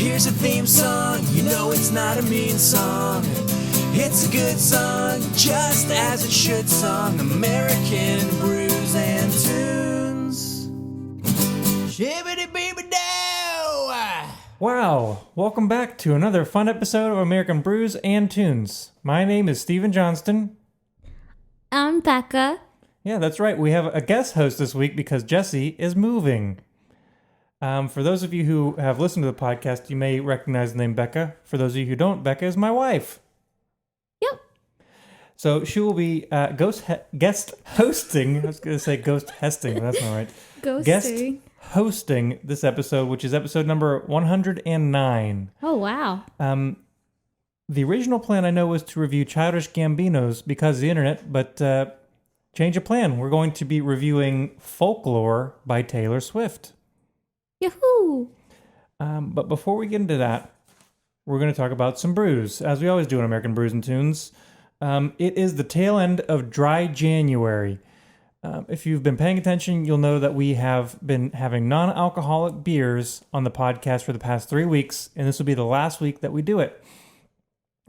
Here's a theme song, you know it's not a mean song. It's a good song, just as it should song. American Brews and Tunes. Shibbity-beeby-dow! Wow, welcome back to another fun episode of American Brews and Tunes. My name is Stephen Johnston. I'm Becca. Yeah, that's right. We have a guest host this week because Jesse is moving. For those of you who have listened to the podcast, you may recognize the name Becca. For those of you who don't, Becca is my wife. Yep. So she will be guest hosting. I was going to say ghost hesting, but that's not right. Guest hosting this episode, which is episode number 109. Oh, wow. The original plan I know was to review Childish Gambino's Because of the Internet, but change of plan. We're going to be reviewing Folklore by Taylor Swift. Yahoo! But before we get into that, we're going to talk about some brews, as we always do on American Brews and Tunes. It is the tail end of Dry January. If you've been paying attention, you'll know that we have been having non-alcoholic beers on the podcast for the past 3 weeks, and this will be the last week that we do it.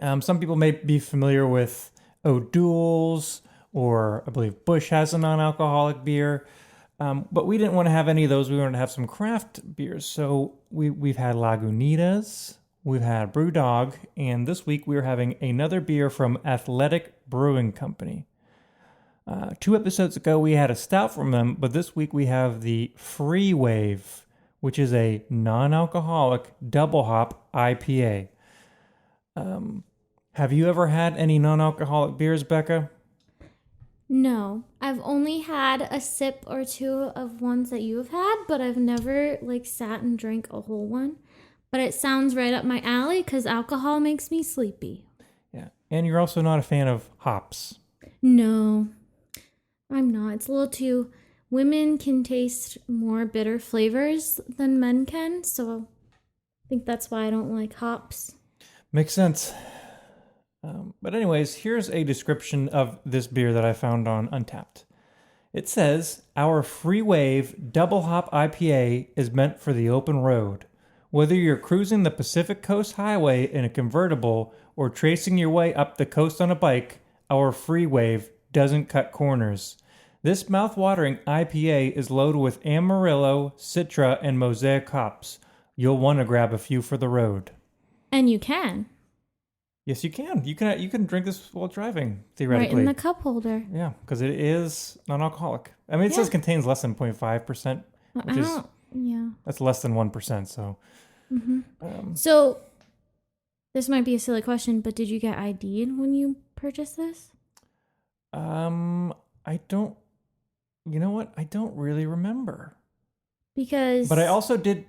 Some people may be familiar with O'Doul's, or I believe Busch has a non-alcoholic beer. But we didn't want to have any of those. We wanted to have some craft beers. So we've had Lagunitas, we've had Brewdog, and this week we are having another beer from Athletic Brewing Company. 2 episodes ago we had a stout from them, but this week we have the Free Wave, which is a non-alcoholic double hop IPA. Have you ever had any non-alcoholic beers, Becca? No, I've only had a sip or two of ones that you have had, but I've never sat and drank a whole one. But it sounds right up my alley because alcohol makes me sleepy. Yeah, and you're also not a fan of hops. No, I'm not. It's a little too... Women can taste more bitter flavors than men can, so I think that's why I don't like hops. Makes sense. But anyways, here's a description of this beer that I found on Untappd. It says, our Free Wave Double Hop IPA is meant for the open road. Whether you're cruising the Pacific Coast Highway in a convertible or tracing your way up the coast on a bike, our Free Wave doesn't cut corners. This mouth-watering IPA is loaded with Amarillo, Citra, and Mosaic hops. You'll want to grab a few for the road. And you can. Yes, you can. You can drink this while driving, theoretically. Right in the cup holder. Yeah, because it is non-alcoholic. I mean, it says contains less than 0.5%, which is that's less than 1%. So, So this might be a silly question, but did you get ID'd when you purchased this? I don't. You know what? I don't really remember. But I also did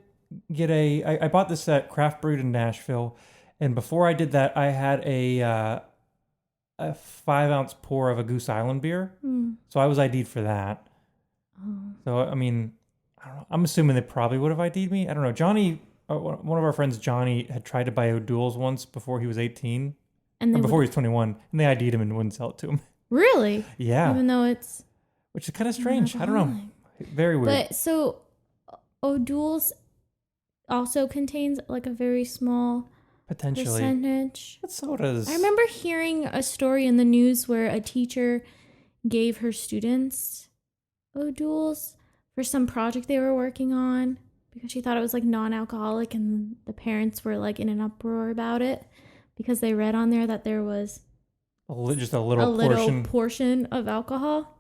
get I bought this at Craft Brewed in Nashville. And before I did that, I had a 5-ounce pour of a Goose Island beer. So I was ID'd for that. So, I mean, I don't know. I'm assuming they probably would have ID'd me. I don't know. Johnny, one of our friends, Johnny, had tried to buy O'Doul's once before he was 18. Or before he was 21. And they ID'd him and wouldn't sell it to him. Really? Yeah. Even though it's... Which is kind of strange. I don't know. Very weird. But so O'Doul's also contains a very small... Potentially. Percentage. But so does... I remember hearing a story in the news where a teacher gave her students O'Doul's for some project they were working on because she thought it was non-alcoholic, and the parents were in an uproar about it because they read on there that there was just a little portion of alcohol.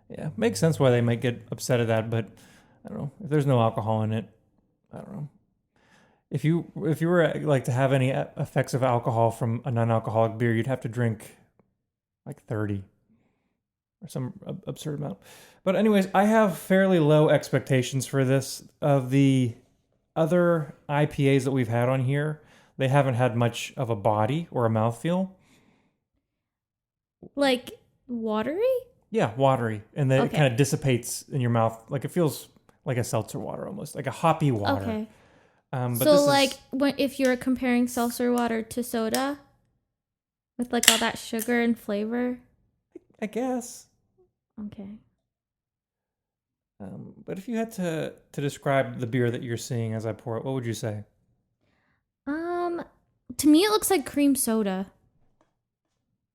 Yeah, makes sense why they might get upset at that, but I don't know. If there's no alcohol in it, I don't know. If you were to have any effects of alcohol from a non-alcoholic beer, you'd have to drink 30 or some absurd amount. But anyways, I have fairly low expectations for this. Of the other IPAs that we've had on here, they haven't had much of a body or a mouthfeel. Watery? Yeah, watery. And then it kind of dissipates in your mouth. It feels like a seltzer water almost, like a hoppy water. Okay. But so if you're comparing seltzer water to soda with all that sugar and flavor, I guess. Okay. But if you had to describe the beer that you're seeing as I pour it, what would you say? To me, it looks like cream soda.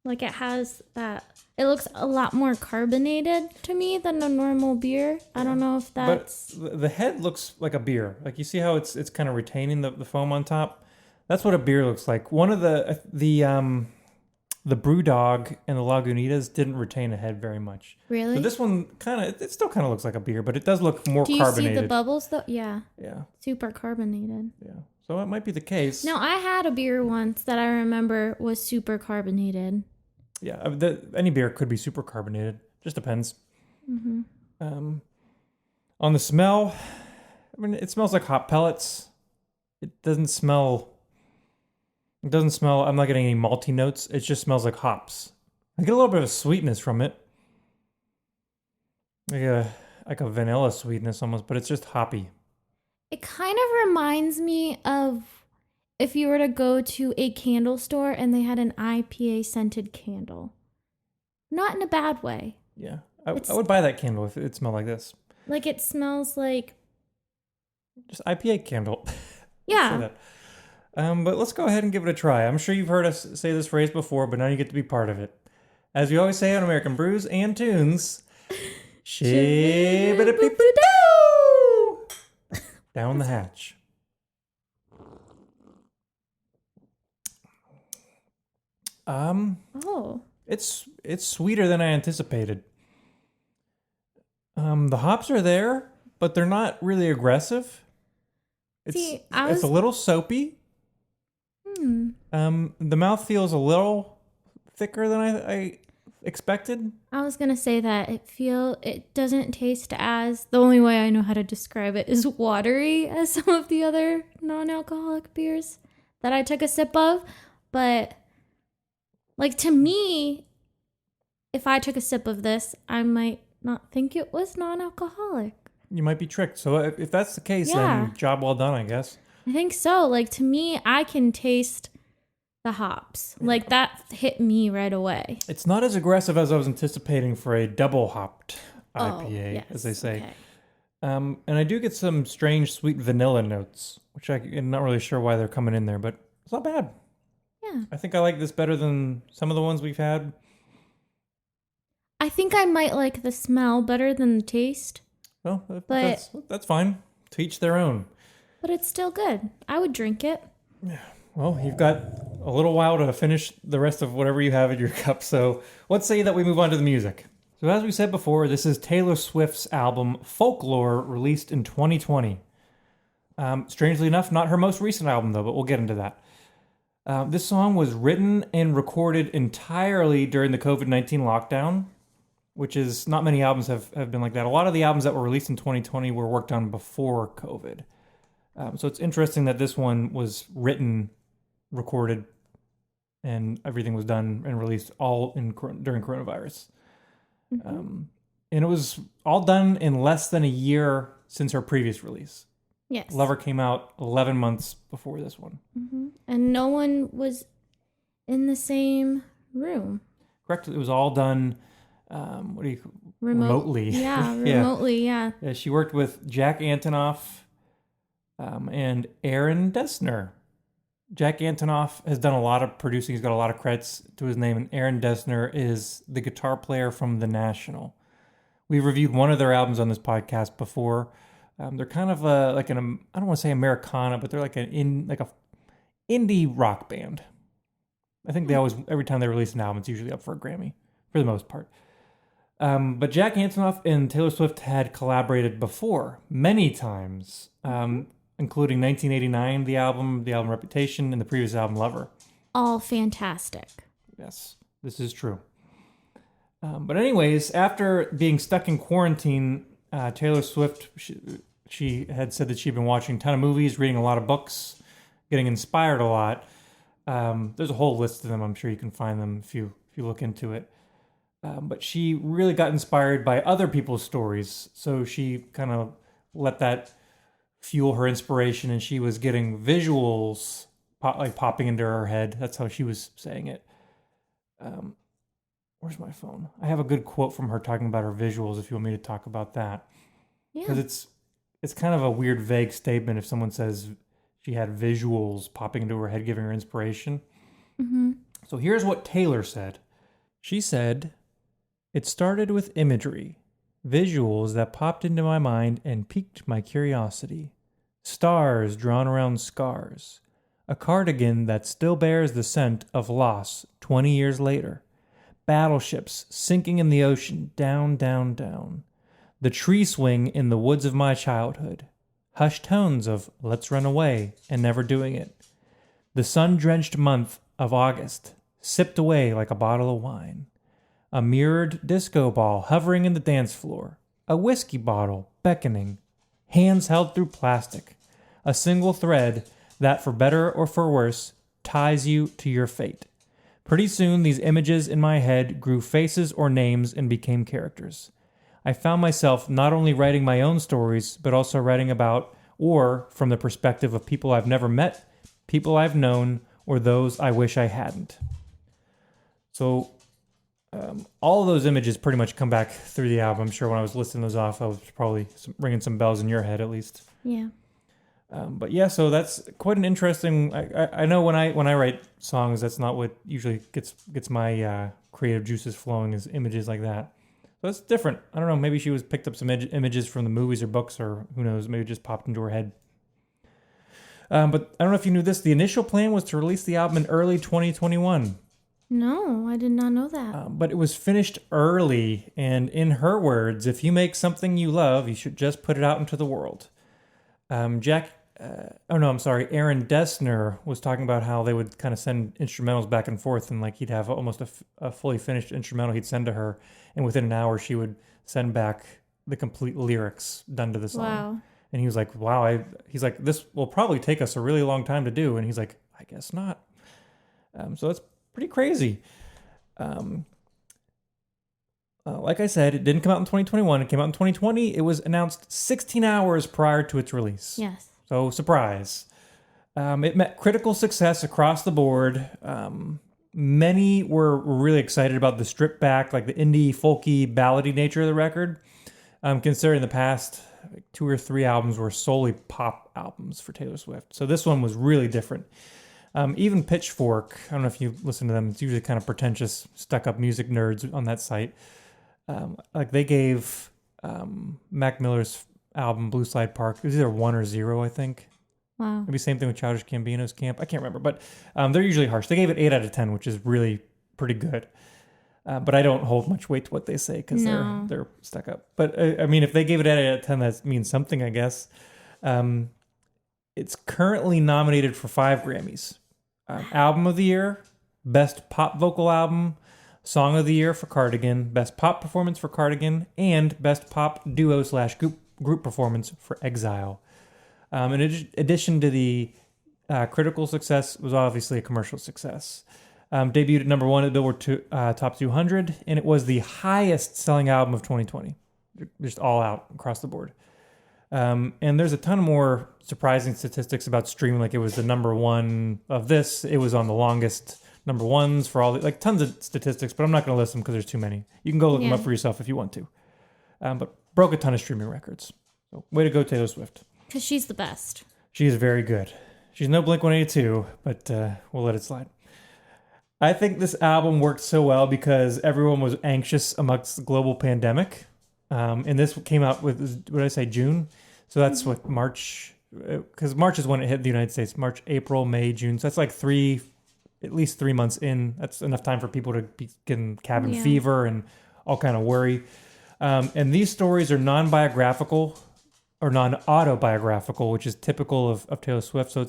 Like it has that. It looks a lot more carbonated to me than a normal beer. I don't know if that's. But the head looks like a beer. Like you see how it's kind of retaining the foam on top. That's what a beer looks like. One of the Brewdog and the Lagunitas didn't retain a head very much. Really? So this one it still kind of looks like a beer, but it does look more Do you carbonated. see the bubbles though? Yeah. Yeah. Super carbonated. Yeah. So it might be the case. No, I had a beer once that I remember was super carbonated. Yeah. Any beer could be super carbonated. Just depends. Mm-hmm. On the smell, I mean, it smells like hop pellets. It doesn't smell. I'm not getting any malty notes. It just smells like hops. I get a little bit of sweetness from it. Like a vanilla sweetness almost, but it's just hoppy. It kind of reminds me of if you were to go to a candle store and they had an IPA scented candle. Not in a bad way. Yeah. I would buy that candle if it smelled like this. Like it smells like... Just IPA candle. Yeah. But let's go ahead and give it a try. I'm sure you've heard us say this phrase before, but now you get to be part of it. As we always say on American Brews and Tunes, shibba-da-beep-a-doo! Down the hatch. Oh. It's sweeter than I anticipated. The hops are there, but they're not really aggressive. It's a little soapy. The mouth feels a little thicker than I expected. I was gonna say that it doesn't taste as, the only way I know how to describe it is watery as some of the other non-alcoholic beers that I took a sip of. But like to me, if I took a sip of this, I might not think it was non-alcoholic. You might be tricked. So if that's the case, Yeah. then job well done, I guess. I think so. Like to me, I can taste the hops. Like that hit me right away. It's not as aggressive as I was anticipating for a double hopped IPA, yes. as they say. Okay. And I do get some strange sweet vanilla notes, which I'm not really sure why they're coming in there, but it's not bad. Yeah. I think I like this better than some of the ones we've had. I think I might like the smell better than the taste, Well, that's fine. To each their own. but it's still good. I would drink it. Well, you've got a little while to finish the rest of whatever you have in your cup, so let's say that we move on to the music. So as we said before, this is Taylor Swift's album Folklore, released in 2020. Strangely enough, not her most recent album though, but we'll get into that. This song was written and recorded entirely during the COVID-19 lockdown, which is not many albums have been like that. A lot of the albums that were released in 2020 were worked on before COVID. So it's interesting that this one was written, recorded, and everything was done and released all during coronavirus. Mm-hmm. And it was all done in less than a year since her previous release. Yes. Lover came out 11 months before this one. Mm-hmm. And no one was in the same room. Correct. It was all done, remotely. Yeah, remotely, yeah. She worked with Jack Antonoff and Aaron Dessner. Jack Antonoff has done a lot of producing. He's got a lot of credits to his name. And Aaron Dessner is the guitar player from The National. We've reviewed one of their albums on this podcast before. They're kind of like I don't want to say Americana, but they're like a indie rock band. I think they always, every time they release an album, it's usually up for a Grammy, for the most part. But Jack Antonoff and Taylor Swift had collaborated before, many times, including 1989, the album Reputation, and the previous album, Lover. All fantastic. Yes, this is true. But anyways, after being stuck in quarantine, Taylor Swift, she had said that she'd been watching a ton of movies, reading a lot of books, getting inspired a lot. There's a whole list of them. I'm sure you can find them if you look into it. But she really got inspired by other people's stories. So she kind of let that fuel her inspiration, and she was getting visuals popping into her head. That's how she was saying it. Where's my phone? I have a good quote from her talking about her visuals if you want me to talk about that. Yeah. Because it's kind of a weird, vague statement if someone says She had visuals popping into her head, giving her inspiration. So here's what Taylor said. She said, "It started with imagery, visuals that popped into my mind and piqued my curiosity. Stars drawn around scars. A cardigan that still bears the scent of loss 20 years later. Battleships sinking in the ocean, down, down, down. The tree swing in the woods of my childhood. Hushed tones of let's run away and never doing it. The sun-drenched month of August, sipped away like a bottle of wine. A mirrored disco ball hovering in the dance floor. A whiskey bottle beckoning. Hands held through plastic. A single thread that, for better or for worse, ties you to your fate. Pretty soon, these images in my head grew faces or names and became characters. I found myself not only writing my own stories, but also writing about or from the perspective of people I've never met, people I've known, or those I wish I hadn't." So all of those images pretty much come back through the album. I'm sure when I was listing those off, I was probably ringing some bells in your head at least. Yeah. But yeah, so that's quite an interesting. I know when I write songs, that's not what usually gets my creative juices flowing, is images like that. So it's different. I don't know. Maybe she picked up some images from the movies or books, or who knows? Maybe it just popped into her head. But I don't know if you knew this. The initial plan was to release the album in early 2021. No, I did not know that. But it was finished early, and in her words, if you make something you love, you should just put it out into the world. Aaron Dessner was talking about how they would kind of send instrumentals back and forth, and like he'd have almost a fully finished instrumental he'd send to her, and within an hour she would send back the complete lyrics done to the song. Wow. And he was like, wow, he's like, this will probably take us a really long time to do. And he's like, I guess not. So that's pretty crazy. Like I said, it didn't come out in 2021. It came out in 2020. It was announced 16 hours prior to its release. Yes. So surprise. It met critical success across the board. Many were really excited about the stripped back, like the indie, folky, ballady nature of the record. Considering the past 2 or 3 albums were solely pop albums for Taylor Swift. So this one was really different. Even Pitchfork, I don't know if you listen to them, it's usually kind of pretentious, stuck-up music nerds on that site. Like they gave Mac Miller's album Blue Slide Park, it was either 1 or 0, I think. Wow. Maybe same thing with Childish Gambino's Camp. I can't remember, but they're usually harsh. They gave it 8 out of 10, which is really pretty good. But I don't hold much weight to what they say because they're stuck up. But I mean, if they gave it 8 out of 10, that means something, I guess. It's currently nominated for 5 Grammys. Album of the Year, Best Pop Vocal Album, Song of the Year for Cardigan, Best Pop Performance for Cardigan, and Best Pop Duo/Group Performance for Exile. In addition to the critical success, was obviously a commercial success. Debuted at number 1 at Billboard Top 200, and it was the highest selling album of 2020. Just all out across the board. And there's a ton more surprising statistics about streaming. Like it was the number 1 of this. It was on the longest number 1s for all like tons of statistics, but I'm not going to list them because there's too many. You can go look them up for yourself if you want to. But broke a ton of streaming records. So way to go, Taylor Swift. Because she's the best. She is very good. She's no Blink-182, but we'll let it slide. I think this album worked so well because everyone was anxious amongst the global pandemic. And this came out with, what did I say, June? So that's what, March? Because March is when it hit the United States. March, April, May, June. So that's like at least 3 months in. That's enough time for people to be getting cabin fever and all kind of worry. And these stories are non-biographical or non-autobiographical, which is typical of Taylor Swift. So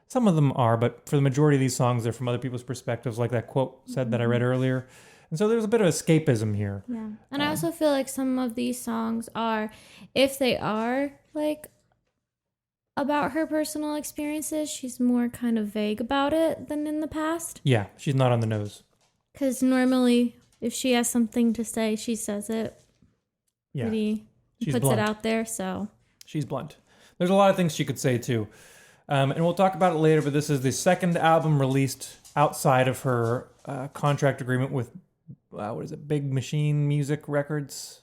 some of them are, but for the majority of these songs, they're from other people's perspectives, like that quote said that I read earlier. And so there's a bit of escapism here. Yeah. And I also feel like some of these songs are, if they are like about her personal experiences, she's more kind of vague about it than in the past. Yeah, she's not on the nose. Because normally, if she has something to say, she says it. Yeah. Puts blunt. it out there, so. She's blunt. There's a lot of things she could say, too. And we'll talk about it later, but this is the second album released outside of her contract agreement with, Big Machine Music Records?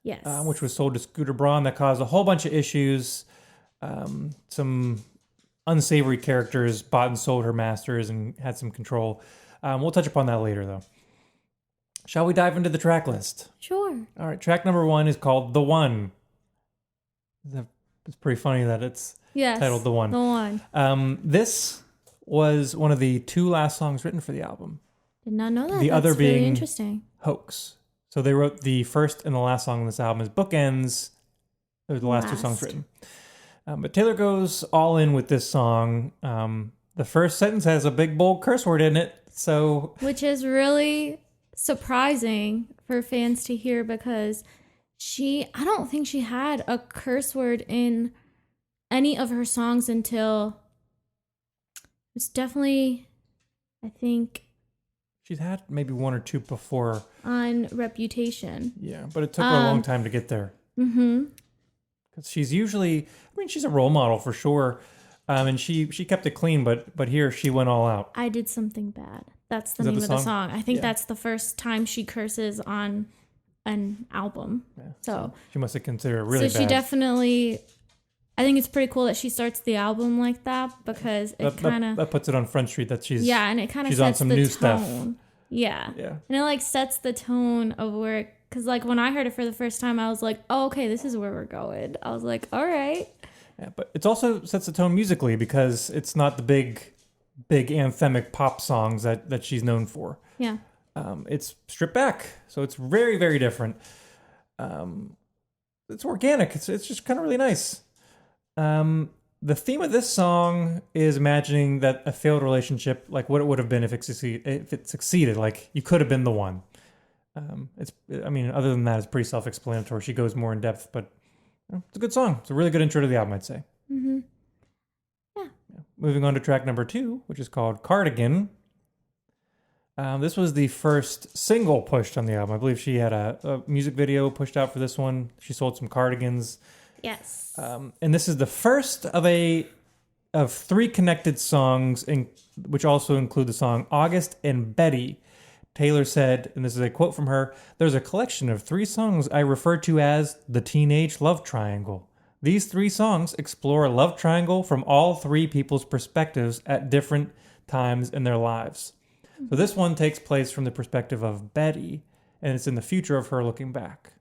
Yes. Which was sold to Scooter Braun. That caused a whole bunch of issues. Some unsavory characters bought and sold her masters and had some control. We'll touch upon that later, though. Shall we dive into the track list? Sure. All right, track number 1 is called The One. It's pretty funny that it's titled The One. The One. This was one of the 2 last songs written for the album. Did not know that. The That's other really being interesting. Hoax. So they wrote the first and the last song on this album as bookends. Those are the last 2 songs written. But Taylor goes all in with this song. The first sentence has a big, bold curse word in it. So, which is really surprising for fans to hear because I don't think she had a curse word in any of her songs until it's definitely, I think, she's had maybe 1 or 2 before. on Reputation. Yeah, but it took her a long time to get there. Mm-hmm. Because she's usually, she's a role model for sure. And she kept it clean, but here she went all out. I Did Something Bad. That's the Is that name the of the song? song. I think that's the first time she curses on an album. Yeah, so she must have considered it really so bad. she definitely, I think it's pretty cool that she starts the album like that because it kind of that puts it on Front Street that she's and it kind of she's sets on some the new tone. stuff. Yeah, Yeah, and it like sets the tone of where, because like when I heard it for the first time, I was like, oh, okay, this is where we're going. I was like, all right. yeah, but it also sets the tone musically because it's not the big anthemic pop songs that she's known for. Yeah. It's stripped back, so it's very, very different. It's organic. It's just kind of really nice. The theme of this song is imagining that a failed relationship, like what it would have been if it succeeded. Like you could have been the one. Other than that, it's pretty self-explanatory. She goes more in depth, but it's a good song. It's a really good intro to the album, I'd say. Mm-hmm. Yeah. Moving on to track number 2, which is called Cardigan. This was the first single pushed on the album. I believe she had a music video pushed out for this one. She sold some cardigans. Yes. And this is the first of 3 connected songs, which also include the song August and Betty. Taylor said, and this is a quote from her, "There's a collection of 3 songs I refer to as the Teenage Love Triangle. These 3 songs explore a love triangle from all 3 people's perspectives at different times in their lives." So this one takes place from the perspective of Betty, and it's in the future of her looking back.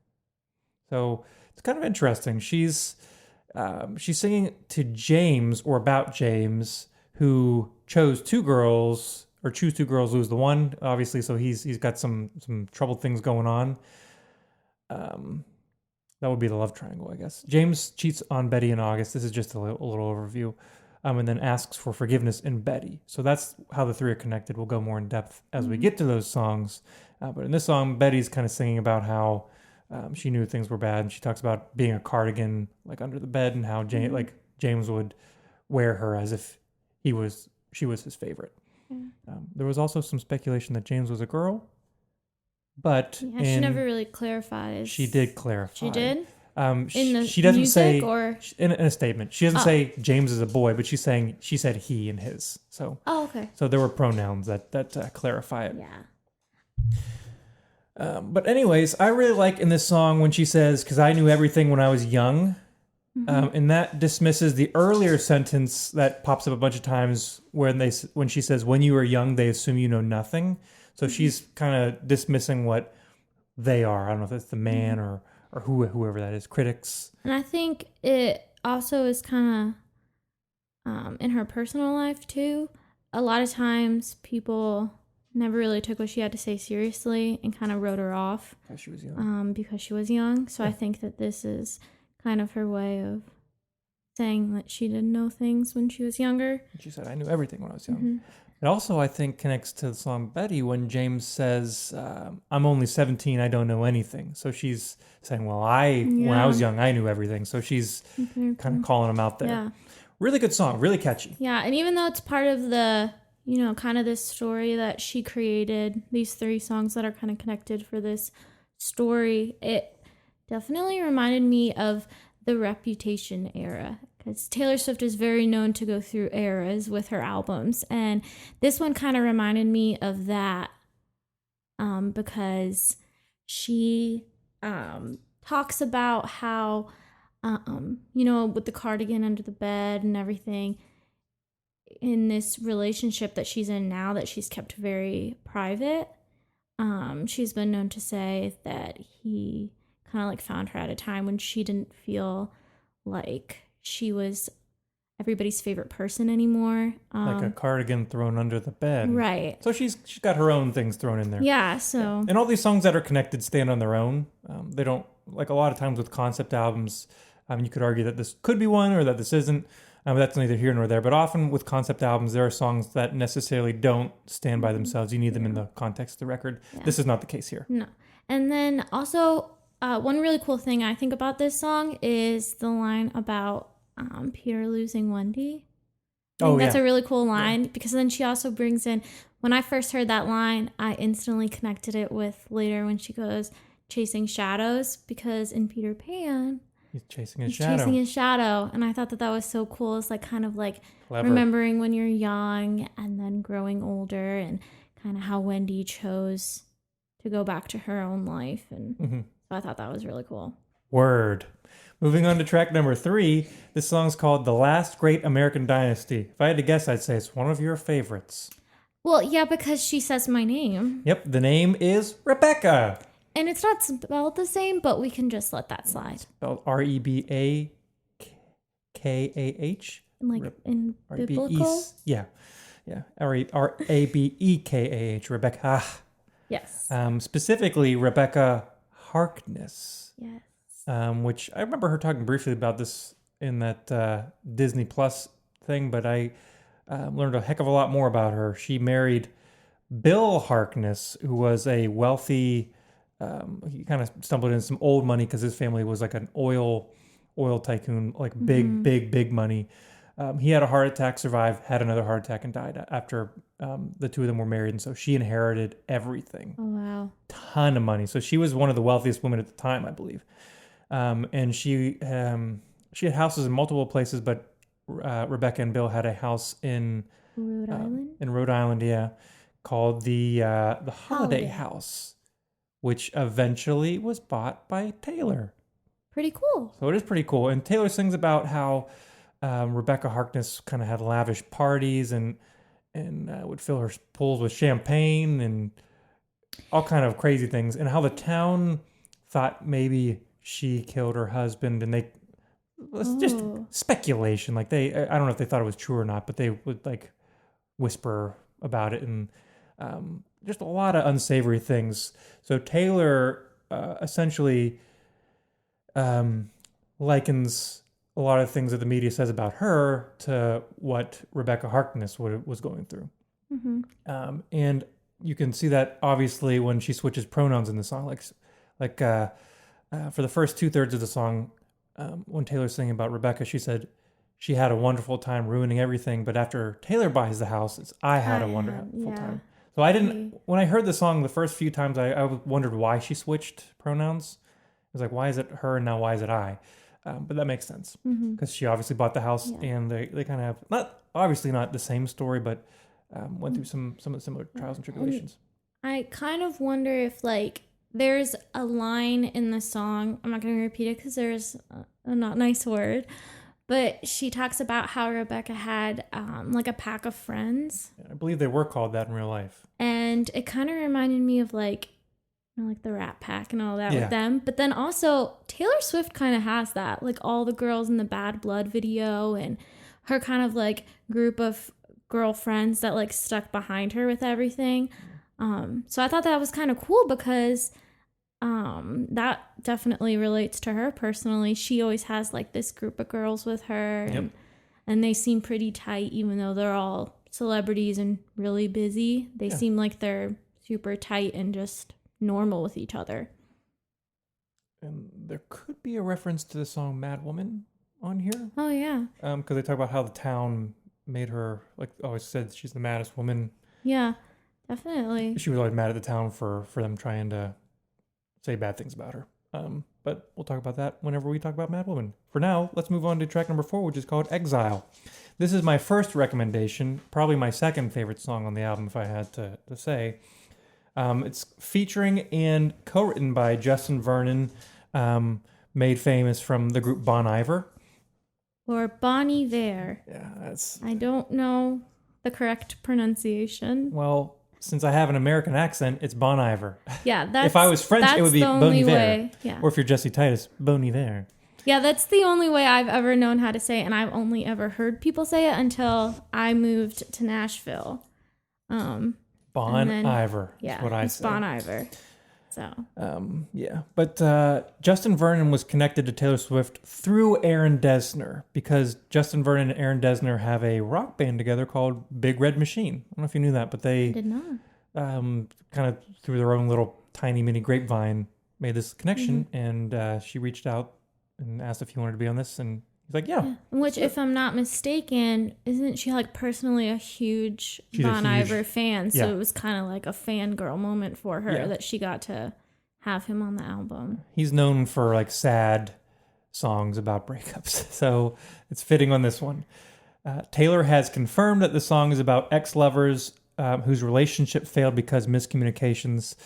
So it's kind of interesting. She's singing to James, or about James, who choose 2 girls, lose the one, obviously. So he's got some troubled things going on. That would be the love triangle, I guess. James cheats on Betty in August. This is just a little overview. And then asks for forgiveness in Betty. So that's how the 3 are connected. We'll go more in depth as we get to those songs. But in this song, Betty's kind of singing about how she knew things were bad. And she talks about being a cardigan like under the bed, and how James would wear her as if she was his favorite. Yeah. There was also some speculation that James was a girl, but she never really clarifies. She did clarify. She did? She doesn't music, say, or in a statement. She doesn't say James is a boy, but she said he and his. So okay. So there were pronouns that clarify it. Yeah. But anyways, I really like in this song when she says, "Because I knew everything when I was young," and that dismisses the earlier sentence that pops up a bunch of times when she says, "When you were young, they assume you know nothing." So she's kind of dismissing what they are. I don't know if it's the man or whoever that is, critics. And I think it also is kind of in her personal life too. A lot of times people never really took what she had to say seriously and kind of wrote her off Because she was young. So I think that this is kind of her way of saying that she didn't know things when she was younger. She said, "I knew everything when I was young." It also, I think, connects to the song Betty when James says, "I'm only 17, I don't know anything." So she's saying, well, when I was young, I knew everything. So she's kind of calling him out there. Yeah. Really good song, really catchy. Yeah, and even though it's part of the, kind of this story that she created, these 3 songs that are kind of connected for this story, it definitely reminded me of the Reputation era. Because Taylor Swift is very known to go through eras with her albums. And this one kind of reminded me of that because she talks about how, with the cardigan under the bed and everything, in this relationship that she's in now that she's kept very private. She's been known to say that he kind of like found her at a time when she didn't feel like she was everybody's favorite person anymore. Like a cardigan thrown under the bed. Right. So she's got her own things thrown in there. Yeah, so. And all these songs that are connected stand on their own. They don't, like a lot of times with concept albums, you could argue that this could be one or that this isn't. But that's neither here nor there. But often with concept albums, there are songs that necessarily don't stand by themselves. You need them in the context of the record. Yeah. This is not the case here. No. And then also, one really cool thing I think about this song is the line about Peter losing Wendy. That's a really cool line because then she also brings in, when I first heard that line, I instantly connected it with later when she goes chasing shadows, because in Peter Pan, he's chasing his shadow. Chasing his shadow. And I thought that was so cool. It's like kind of like clever. Remembering when you're young and then growing older, and kind of how Wendy chose to go back to her own life. And so I thought that was really cool. Word. Moving on to track number 3. This song's called The Last Great American Dynasty. If I had to guess, I'd say it's one of your favorites. Well, yeah, because she says my name. Yep, the name is Rebecca. And it's not spelled the same, but we can just let that slide. Spelled Rebakah. Like in biblical? Yeah. Rabekah. Rebecca. Yes. Specifically, Rebecca Harkness. Yes. Which I remember her talking briefly about this in that Disney Plus thing, but I learned a heck of a lot more about her. She married Bill Harkness, who was a wealthy... he kind of stumbled into some old money because his family was like an oil tycoon, like big money. He had a heart attack, survived, had another heart attack, and died after the two of them were married. And so she inherited everything. Oh, wow. Ton of money. So she was one of the wealthiest women at the time, I believe. And she had houses in multiple places, but Rebecca and Bill had a house in Rhode Island? In Rhode Island, yeah, called the Holiday House, which eventually was bought by Taylor. Pretty cool. So it is pretty cool. And Taylor sings about how Rebecca Harkness kind of had lavish parties and would fill her pools with champagne and all kind of crazy things, and how the town thought maybe she killed her husband, and just speculation. Like I don't know if they thought it was true or not, but they would like whisper about it, and just a lot of unsavory things. So Taylor essentially likens a lot of things that the media says about her to what Rebecca Harkness was going through. And you can see that obviously when she switches pronouns in the song, like for the first 2/3 of the song, when Taylor's singing about Rebecca, she said she had a wonderful time ruining everything, but after Taylor buys the house, it's I had a wonderful time. So I didn't, when I heard the song the first few times, I wondered why she switched pronouns. I was like, why is it her and now why is it I? But that makes sense because she obviously bought the house, and they kind of have not the same story, but went through some of the similar trials and tribulations. And I kind of wonder if like there's a line in the song, I'm not going to repeat it because there's a not nice word, but she talks about how Rebecca had like a pack of friends. I believe they were called that in real life. And it kind of reminded me of like the Rat Pack and all that with them. But then also Taylor Swift kind of has that, like all the girls in the Bad Blood video and her kind of like group of girlfriends that like stuck behind her with everything. So I thought that was kind of cool because that definitely relates to her personally. She always has like this group of girls with her, and they seem pretty tight, even though they're all celebrities and really busy. They seem like they're super tight and just normal with each other. And there could be a reference to the song Mad Woman on here. Oh, yeah. Because they talk about how the town made her, like, always said she's the maddest woman. Yeah, definitely. She was always mad at the town for them trying to say bad things about her. But we'll talk about that whenever we talk about Mad Woman. For now, let's move on to track number 4, which is called Exile. This is my first recommendation, probably my second favorite song on the album, if I had to say. It's featuring and co-written by Justin Vernon, made famous from the group Bon Iver. or Bon Iver. Yeah, that's... I don't know the correct pronunciation. Well, since I have an American accent, it's Bon Iver. Yeah, that's... If I was French, it would be Bon Iver. Yeah. Or if you're Jesse Titus, Bon Iver. Yeah, that's the only way I've ever known how to say it, and I've only ever heard people say it until I moved to Nashville. Bon Iver is what I say. Bon Iver. So. Yeah. But Justin Vernon was connected to Taylor Swift through Aaron Dessner, because Justin Vernon and Aaron Dessner have a rock band together called Big Red Machine. I don't know if you knew that, but they I did not. Kind of through their own little tiny mini grapevine made this connection, and she reached out and asked if he wanted to be on this, and he's like, yeah. Which, if I'm not mistaken, isn't she like personally a huge Bon Iver fan? So it was kind of like a fangirl moment for her that she got to have him on the album. He's known for like sad songs about breakups, so it's fitting on this one. Taylor has confirmed that the song is about ex-lovers whose relationship failed because miscommunications.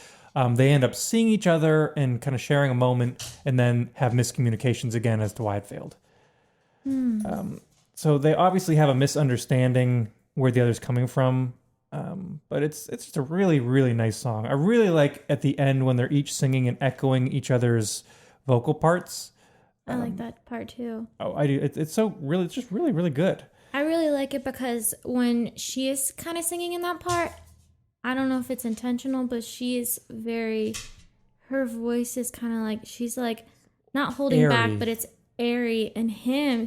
They end up seeing each other and kind of sharing a moment, and then have miscommunications again as to why it failed. So they obviously have a misunderstanding where the other's coming from, but it's just a really, really nice song. I really like at the end when they're each singing and echoing each other's vocal parts. I like that part too. Oh, I do. It's just really, really good. I really like it because when she is kind of singing in that part, I don't know if it's intentional, but she is her voice is kind of like, she's like not holding airy. back, but it's airy. And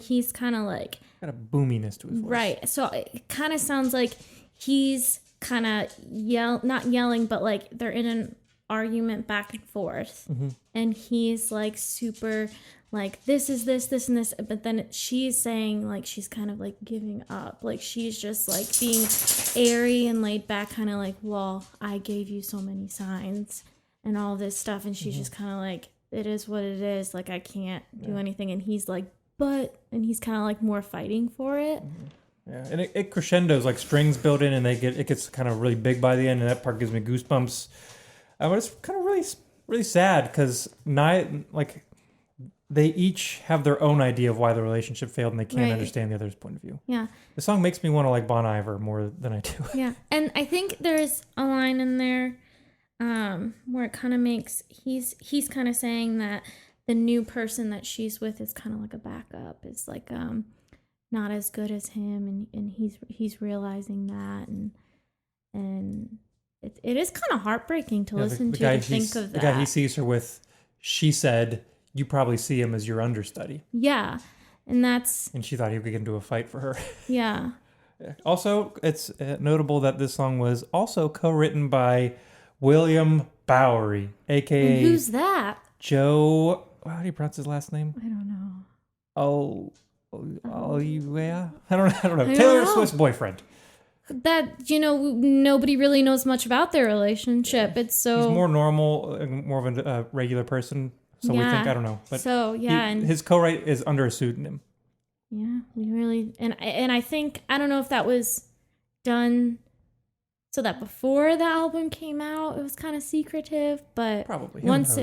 he's kind of like... Got a boominess to his voice. Right. So it kind of sounds like he's kind of not yelling, but like they're in an argument back and forth. Mm-hmm. And he's like super like, this is this, and this. But then she's saying like she's kind of like giving up. Like she's just like being airy and laid back, kind of like, well, I gave you so many signs and all this stuff. And she's just kind of like, it is what it is. Like, I can't do anything. And he's like, and he's kind of like more fighting for it. Yeah, and it crescendos, like strings built in, and it gets kind of really big by the end, and that part gives me goosebumps. But it's kind of really, really sad because they each have their own idea of why the relationship failed, and they can't understand the other's point of view. Yeah. The song makes me want to like Bon Iver more than I do. Yeah. And I think there's a line in there where it kind of makes, he's kind of saying that the new person that she's with is kind of like a backup. It's like not as good as him, and he's realizing that, and it is kind of heartbreaking to listen to think of that. The guy he sees her with, she said, you probably see him as your understudy. Yeah. And she thought he would get into a fight for her. Yeah. Also, it's notable that this song was also co-written by William Bowery, a.k.a. And who's that? Joe... How do you pronounce his last name? I don't know. Yeah. I don't know. Taylor Swift's boyfriend. That, nobody really knows much about their relationship. It's so... He's more normal, more of a regular person. So we think, I don't know. But so, yeah. And his co-write is under a pseudonym. Yeah, we really... And I think, I don't know if that was done so that before the album came out, it was kind of secretive, but probably once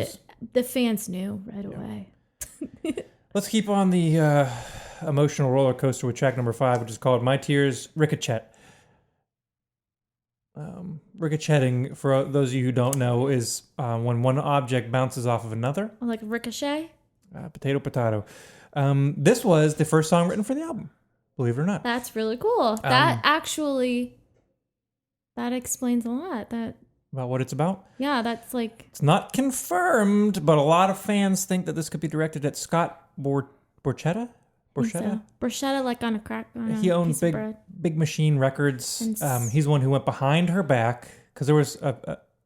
the fans knew right away. Let's keep on the emotional roller coaster with track number 5, which is called My Tears Ricochet. Ricocheting, for those of you who don't know, is when one object bounces off of another. Like ricochet? Potato. This was the first song written for the album, believe it or not. That's really cool. That explains a lot. About what it's about? Yeah, that's like... It's not confirmed, but a lot of fans think that this could be directed at Scott Borchetta? So. Borchetta, like on a crack. He owned Big Machine Records. He's the one who went behind her back, because there was,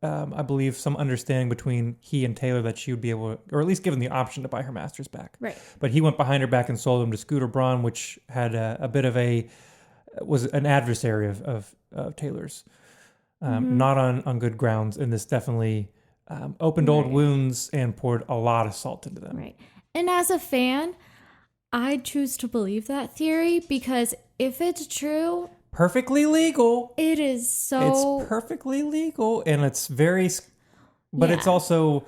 I believe, some understanding between he and Taylor that she would be able to, or at least given the option to buy her masters back. Right. But he went behind her back and sold them to Scooter Braun, which had a bit of was an adversary of Taylor's. Not on good grounds, and this definitely opened old wounds and poured a lot of salt into them. Right. And as a fan, I choose to believe that theory, because if it's true... Perfectly legal. It is so... It's perfectly legal, and it's very... But it's also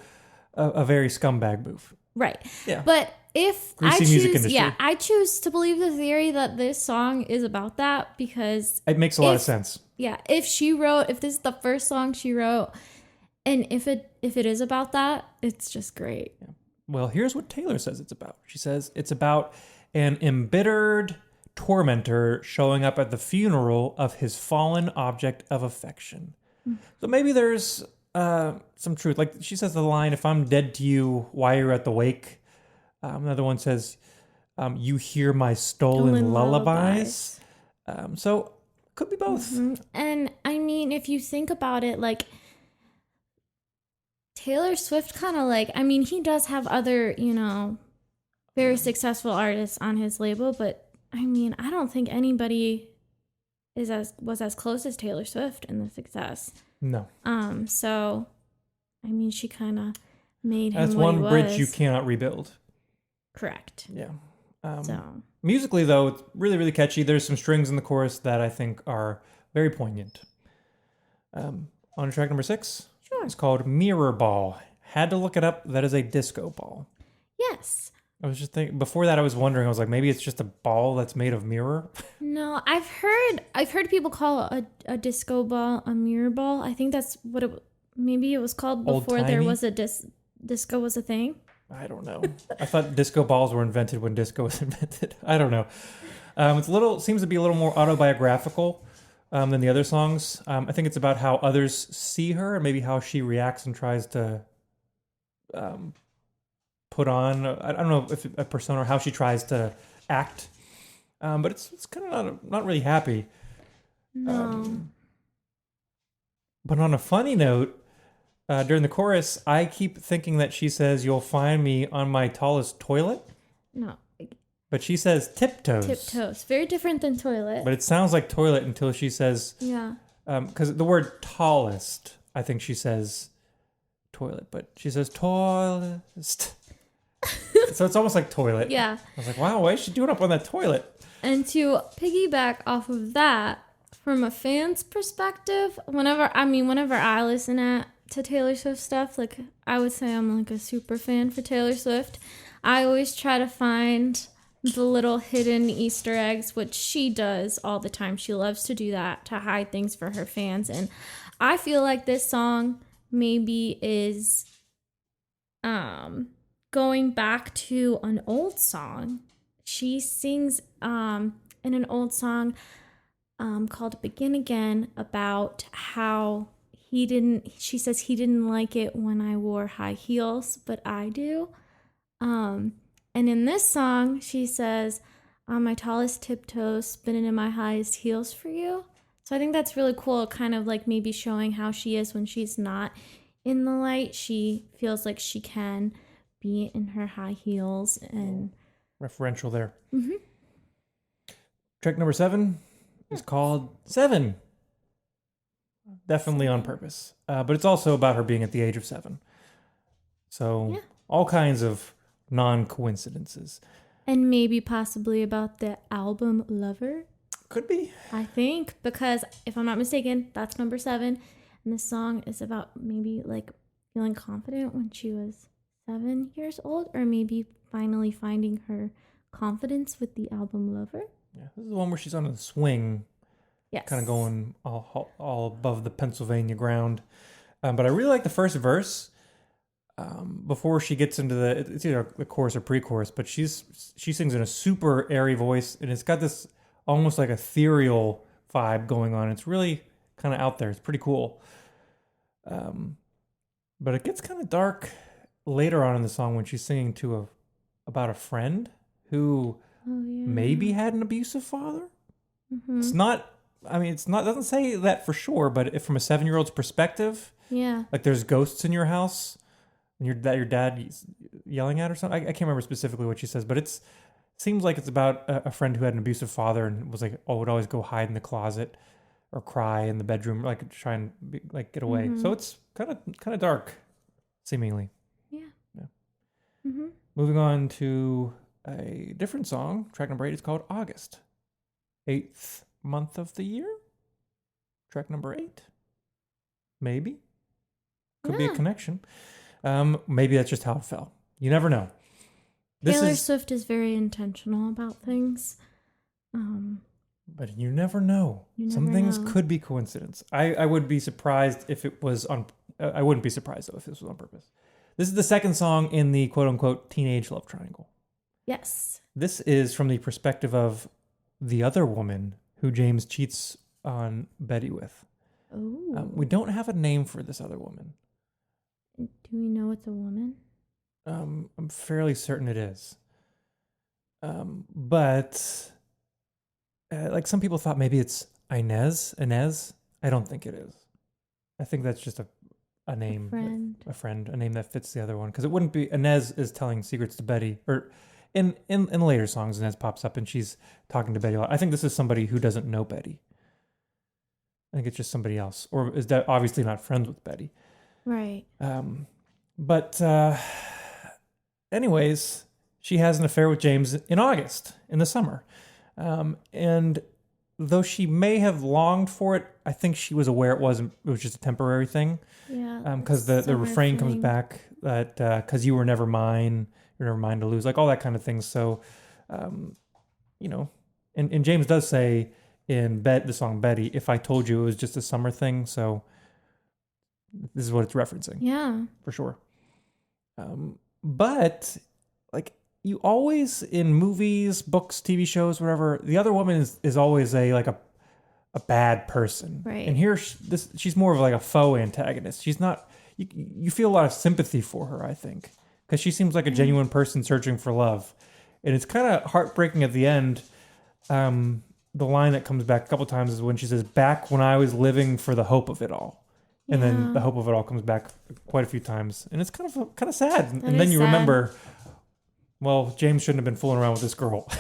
a very scumbag move. Right. Yeah. But if Greasy I music choose, industry. yeah, I choose to believe the theory that this song is about that because It makes a lot of sense. yeah, if this is the first song she wrote, and if it is about that, it's just great. Yeah. Well, here's what Taylor says it's about. She says it's about an embittered tormentor showing up at the funeral of his fallen object of affection. So maybe there's some truth. Like she says the line, "If I'm dead to you, why you're at the wake?" Another one says, "You hear my stolen lullabies." So could be both. Mm-hmm. And I mean, if you think about it, like Taylor Swift kind of like, I mean, he does have other, very successful artists on his label, but I mean, I don't think anybody was as close as Taylor Swift in the success. No. So I mean, she kind of made him That's what one he bridge was. you cannot rebuild. Correct. Yeah. So Musically, though, it's really, really catchy. There's some strings in the chorus that I think are very poignant. On track number 6, sure. it's called Mirror Ball. Had to look it up. That is a disco ball. Yes. I was just thinking, before that I was wondering, I was like, maybe it's just a ball that's made of mirror. No, I've heard people call a disco ball a mirror ball. I think that's what maybe it was called before there Old-timey? was a disco was a thing. I don't know. I thought disco balls were invented when disco was invented. I don't know. It's seems to be a little more autobiographical than the other songs. I think it's about how others see her and maybe how she reacts and tries to put on. I don't know if a persona or how she tries to act, but it's kind of not really happy. No. But on a funny note, during the chorus, I keep thinking that she says, "You'll find me on my tallest toilet," No. but she says tiptoes. Tiptoes. Very different than toilet. But it sounds like toilet until she says, yeah. because the word tallest, I think she says toilet, but she says toilest. So it's almost like toilet. Yeah. I was like, wow, why is she doing up on that toilet? And to piggyback off of that, from a fan's perspective, whenever I listen to Taylor Swift stuff, like I would say I'm like a super fan for Taylor Swift. I always try to find the little hidden Easter eggs, which she does all the time. She loves to do that, to hide things for her fans. And I feel like this song maybe is going back to an old song. She sings in an old song called Begin Again about how she says he didn't like it when I wore high heels, but I do. And in this song, she says, on my tallest tiptoes, spinning in my highest heels for you. So I think that's really cool, kind of like maybe showing how she is when she's not in the light. She feels like she can be in her high heels and Referential there. Mm-hmm. Track number 7 is called Seven. Definitely on purpose. But it's also about her being at the age of 7. So all kinds of non-coincidences. And maybe possibly about the album Lover. Could be. I think, because if I'm not mistaken, that's number 7. And this song is about maybe like feeling confident when she was 7 years old, or maybe finally finding her confidence with the album Lover. Yeah, this is the one where she's on a swing, Yes. kind of going all above the Pennsylvania ground. But I really like the first verse. Before she gets into it's either the chorus or pre-chorus, but she sings in a super airy voice, and it's got this almost like ethereal vibe going on. It's really kind of out there. It's pretty cool. But it gets kind of dark later on in the song when she's singing about a friend who maybe had an abusive father. Mm-hmm. It's not. I mean, it doesn't say that for sure, but if from a 7-year-old's perspective, Yeah. like there's ghosts in your house and your dad yelling at or something. I can't remember specifically what she says, but it seems like it's about a friend who had an abusive father and was like, would always go hide in the closet or cry in the bedroom, like try and get away. Mm-hmm. So it's kind of dark, seemingly. Yeah. Yeah. Mm-hmm. Moving on to a different song. Track number 8 is called August. 8th month of the year. Track number 8. Maybe. Could be a connection. Maybe that's just how it fell. You never know. Taylor Swift is very intentional about things. But you never know. Some things could be coincidence. I would be surprised if it was on... I wouldn't be surprised, though, if this was on purpose. This is the second song in the quote-unquote teenage love triangle. Yes. This is from the perspective of the other woman who James cheats on Betty with. Oh. We don't have a name for this other woman. Do we know it's a woman? I'm fairly certain it is. But like some people thought maybe it's Inez. I don't think it is. I think that's just a name. A friend, a name that fits the other one. Because it wouldn't be... Inez is telling secrets to Betty. Or in later songs, Inez pops up and she's talking to Betty a lot. I think this is somebody who doesn't know Betty. I think it's just somebody else. Or is that obviously not friends with Betty. Right. But anyways, she has an affair with James in August, in the summer. And though she may have longed for it, I think she was aware it was just a temporary thing. Yeah. Because the refrain comes back that because you were never mine, you're never mine to lose, like all that kind of thing. So, you know, and James does say in the song Betty, if I told you it was just a summer thing. So this is what it's referencing. Yeah. For sure. But like you always in movies, books, TV shows, whatever, the other woman is always a bad person. Right. And here she's more of like a faux antagonist. She's not, you feel a lot of sympathy for her, I think, because she seems like a genuine person searching for love. And it's kind of heartbreaking at the end. The line that comes back a couple times is when she says, back when I was living for the hope of it all. And then the hope of it all comes back quite a few times. And it's kind of sad. And then you remember, well, James shouldn't have been fooling around with this girl.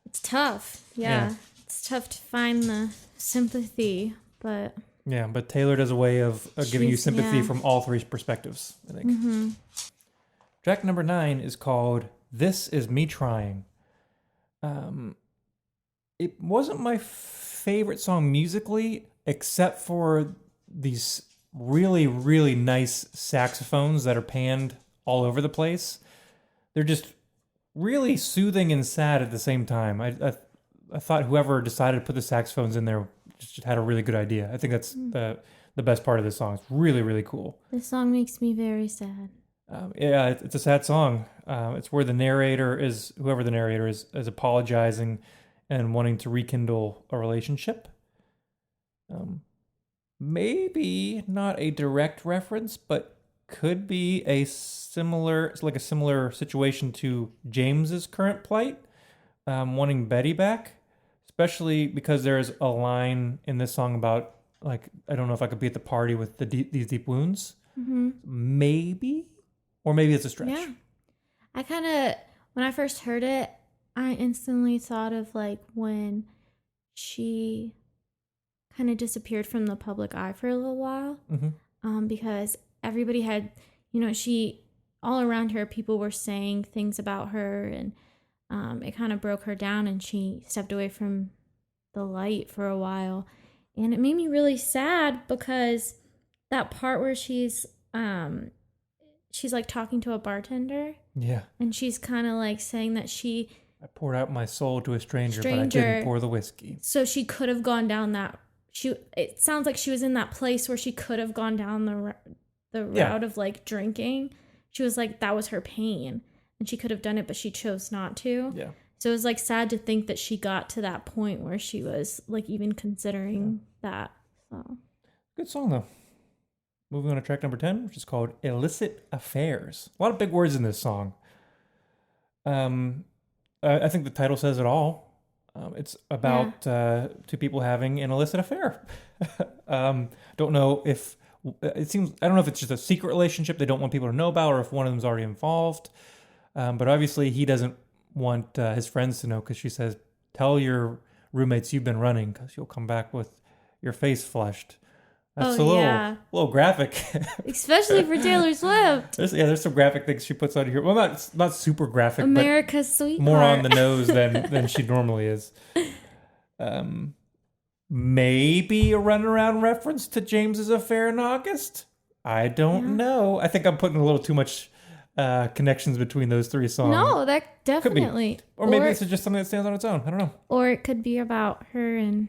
It's tough. Yeah. It's tough to find the sympathy, but... Yeah, but Taylor does a way of giving you sympathy from all three perspectives, I think. Mm-hmm. Track number 9 is called This Is Me Trying. It wasn't my favorite song musically, except for these really, really nice saxophones that are panned all over the place. They're just really soothing and sad at the same time. I thought whoever decided to put the saxophones in there just had a really good idea. I think that's the best part of this song. It's really, really cool. This song makes me very sad. It's a sad song. It's where whoever the narrator is apologizing and wanting to rekindle a relationship. Maybe not a direct reference, but could be a similar situation to James's current plight, wanting Betty back, especially because there's a line in this song about, like, I don't know if I could be at the party with these deep wounds. Mm-hmm. Maybe, or maybe it's a stretch. Yeah. When I first heard it, I instantly thought of like when she kind of disappeared from the public eye for a little while. Mm-hmm. Because everybody had, all around her, people were saying things about her, and it kind of broke her down, and she stepped away from the light for a while. And it made me really sad because that part where she's like talking to a bartender. Yeah. And she's kind of like saying that I poured out my soul to a stranger, but I didn't pour the whiskey. So she could have gone down that. It sounds like she was in that place where she could have gone down the route of like drinking. She was like, that was her pain, and she could have done it, but she chose not to. Yeah. So it was like sad to think that she got to that point where she was like even considering that. So good song though. Moving on to track number 10, which is called Illicit Affairs. A lot of big words in this song. I think the title says it all. It's about two people having an illicit affair. Don't know if I don't know if it's just a secret relationship they don't want people to know about, or if one of them's already involved. But obviously he doesn't want his friends to know, because she says, tell your roommates you've been running, because you'll come back with your face flushed. That's a little graphic. Especially for Taylor Swift. There's some graphic things she puts on here. Well, not super graphic, America's but sweetheart. more on the nose than she normally is. Maybe a runaround reference to James's affair in August. I don't know. I think I'm putting a little too much connections between those three songs. No, that Could be. definitely. Or maybe this is just something that stands on its own. I don't know. Or it could be about her and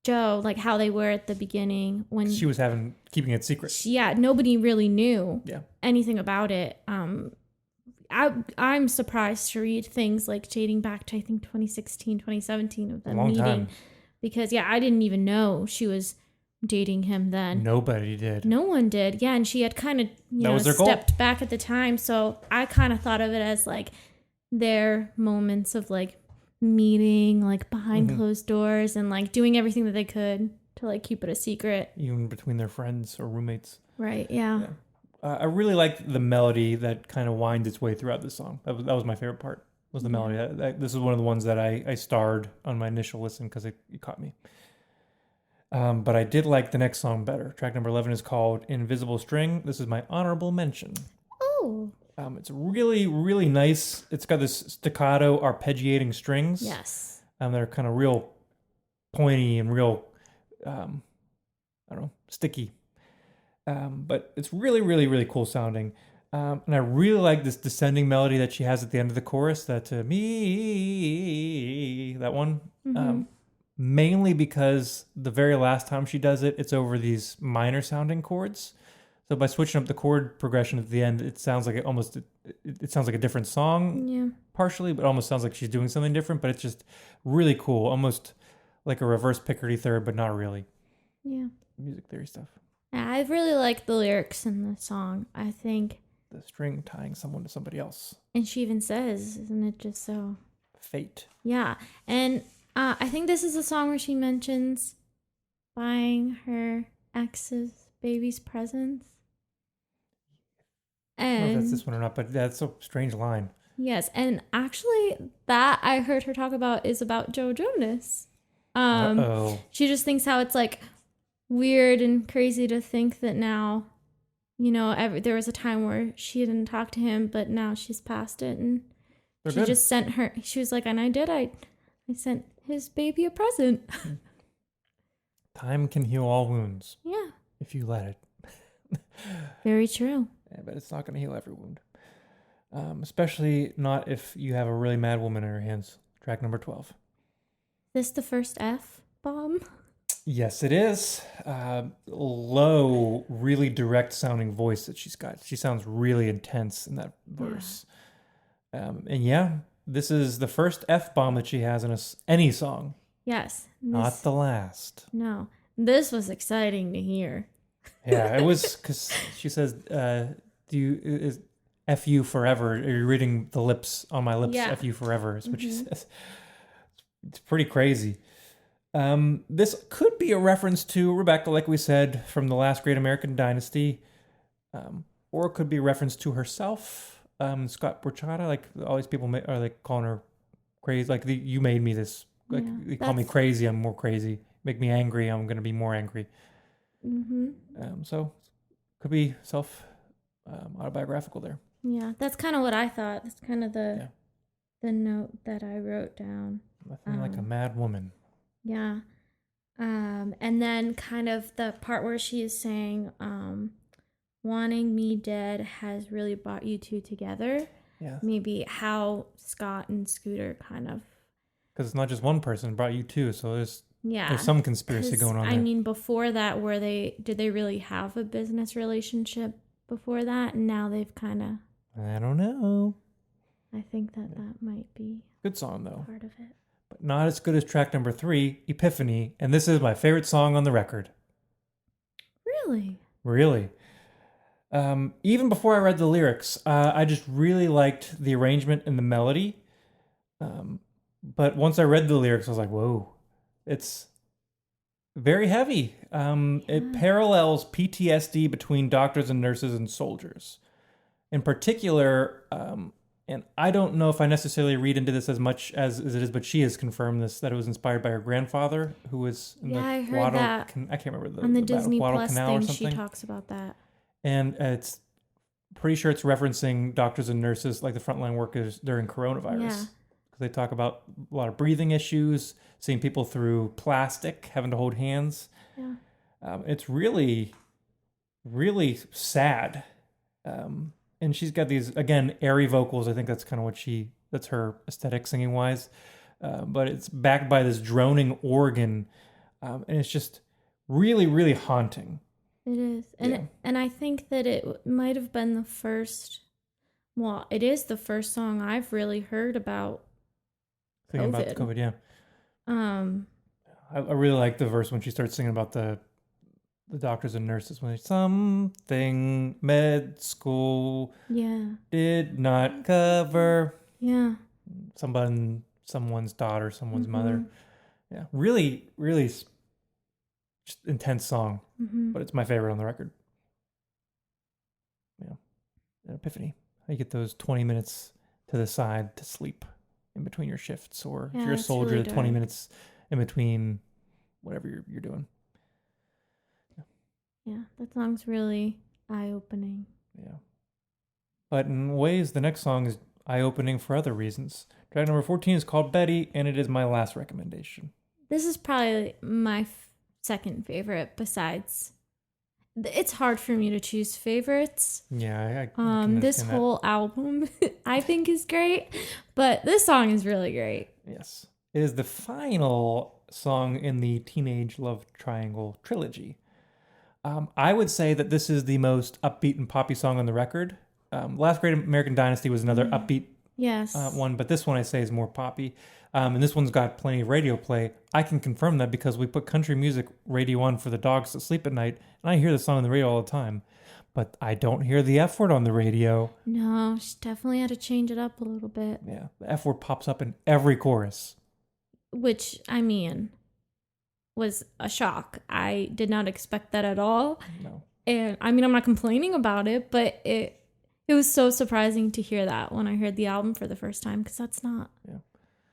Joe, like how they were at the beginning when She was keeping it secret. yeah, nobody really knew Yeah. anything about it. I'm surprised to read things like dating back to I think 2016, 2017 of them long meeting time. because I didn't even know she was dating him then. Nobody did. No one did. Yeah, and she had kind of was their goal. stepped back at the time, so I kind of thought of it as like their moments of like meeting like behind closed doors and like doing everything that they could to like keep it a secret. Even between their friends or roommates. Right, yeah. I really liked the melody that kind of winds its way throughout the song. That was my favorite part, was the melody. This is one of the ones that I starred on my initial listen because it caught me. But I did like the next song better. Track number 11 is called Invisible String. This is my honorable mention. Oh. It's really, really nice. It's got this staccato arpeggiating strings. Yes. They're kind of real pointy and real, sticky. But it's really, really, really cool sounding. And I really like this descending melody that she has at the end of the chorus, that me, that one. Mainly because the very last time she does it, it's over these minor sounding chords. So by switching up the chord progression at the end, it sounds like it sounds like a different song. Yeah. Partially, but almost sounds like she's doing something different. But it's just really cool, almost like a reverse Picardy third, but not really. Yeah. Music theory stuff. I really like the lyrics in the song. I think The string tying someone to somebody else. and she even says, isn't it just so? Fate. Yeah. And I think this is a song where she mentions buying her ex's baby's presents. I don't know if that's And this one or not, but that's a strange line. yes, and actually that I heard her talk about is about Joe Jonas. She just thinks how it's like weird and crazy to think that now, there was a time where she didn't talk to him, but now she's past it, and They're she good. just sent her. She was like, and I sent his baby a present. Time can heal all wounds Yeah, if you let it. very true. Yeah, but it's not going to heal every wound. Especially not if you have a really mad woman in your hands. Track number 12. This the first F bomb? Yes, it is. Low, really direct sounding voice that she's got. She sounds really intense in that verse. This is the first F-bomb that she has in any song. Yes. Not the last. No. This was exciting to hear. Yeah, it was because she says, is F you forever? Are you reading the lips on my lips? Yeah. F you forever is what she says. It's pretty crazy. This could be a reference to Rebecca, like we said, from the last Great American Dynasty. Or it could be a reference to herself. Scott Borchetta, like all these people are like calling her crazy. Like you made me this. Like you call me crazy, I'm more crazy. Make me angry, I'm gonna be more angry. So could be autobiographical there. Yeah, that's kind of what I thought. That's kind of the note that I wrote down. Nothing like a mad woman. Yeah. And then kind of the part where she is saying, wanting me dead has really brought you two together. Yeah. Maybe how Scott and Scooter kind of. Because it's not just one person, it brought you two, so there's Yeah. some conspiracy going on there. I mean, before that, did they really have a business relationship before that? And now they've kind of. I don't know. I think that might be Good song though. part of it. But not as good as track number 3, Epiphany, and this is my favorite song on the record. Really? Really. Even before I read the lyrics, I just really liked the arrangement and the melody. But once I read the lyrics, I was like, whoa, it's very heavy. It parallels PTSD between doctors and nurses and soldiers. In particular, and I don't know if I necessarily read into this as much as it is, but she has confirmed this, that it was inspired by her grandfather, who was in the I heard that. I can't remember On the Battle of Disney Plus Guadalcanal or thing, she something. talks about that. And it's pretty sure it's referencing doctors and nurses, like the frontline workers during coronavirus. Yeah. Because they talk about a lot of breathing issues, seeing people through plastic, having to hold hands. Yeah. It's really, really sad. And she's got these, again, airy vocals. I think that's kind of that's her aesthetic singing wise. But it's backed by this droning organ. And it's just really, really haunting. It is. And I think that it might have been the first, well, it is the first song I've really heard about Thinking about COVID, yeah. I really like the verse when she starts singing about the doctors and nurses when something med school did not cover. Yeah. Someone's daughter, someone's mother. Yeah. Really, really just intense song. But it's my favorite on the record. Yeah. An epiphany. How you get those 20 minutes to the side to sleep in between your shifts, or if you're a soldier, really 20 minutes in between whatever you're doing. Yeah, that song's really eye-opening. Yeah. But in ways, the next song is eye-opening for other reasons. Track number 14 is called Betty, and it is my last recommendation. This is probably my second favorite besides... It's hard for me to choose favorites. Yeah, I this whole album I think is great, but this song is really great. Yes. It is the final song in the Teenage Love Triangle trilogy. I would say that this is the most upbeat and poppy song on the record. Last Great American Dynasty was another upbeat one, but this one I say is more poppy. And this one's got plenty of radio play. I can confirm that because we put country music radio on for the dogs to sleep at night, and I hear the song on the radio all the time. But I don't hear the F word on the radio. No, she definitely had to change it up a little bit. Yeah, the F word pops up in every chorus. Which, I mean, was a shock. I did not expect that at all. No. And I mean, I'm not complaining about it, but it was so surprising to hear that when I heard the album for the first time, because that's not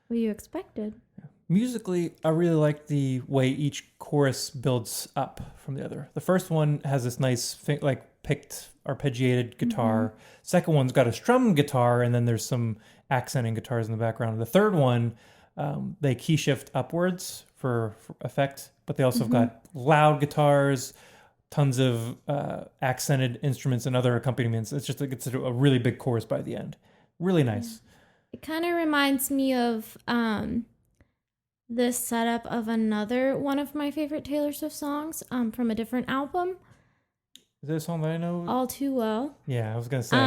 what you expected. Yeah. Musically, I really like the way each chorus builds up from the other. The first one has this nice, picked, arpeggiated guitar. Second one's got a strum guitar, and then there's some accenting guitars in the background. The third one, they key shift upwards for effect, but they also have got loud guitars, tons of accented instruments and other accompaniments. It's just it's a really big chorus by the end. Really nice. It kind of reminds me of the setup of another one of my favorite Taylor Swift songs from a different album. Is that a song that I know? All Too Well. Yeah, I was going to say.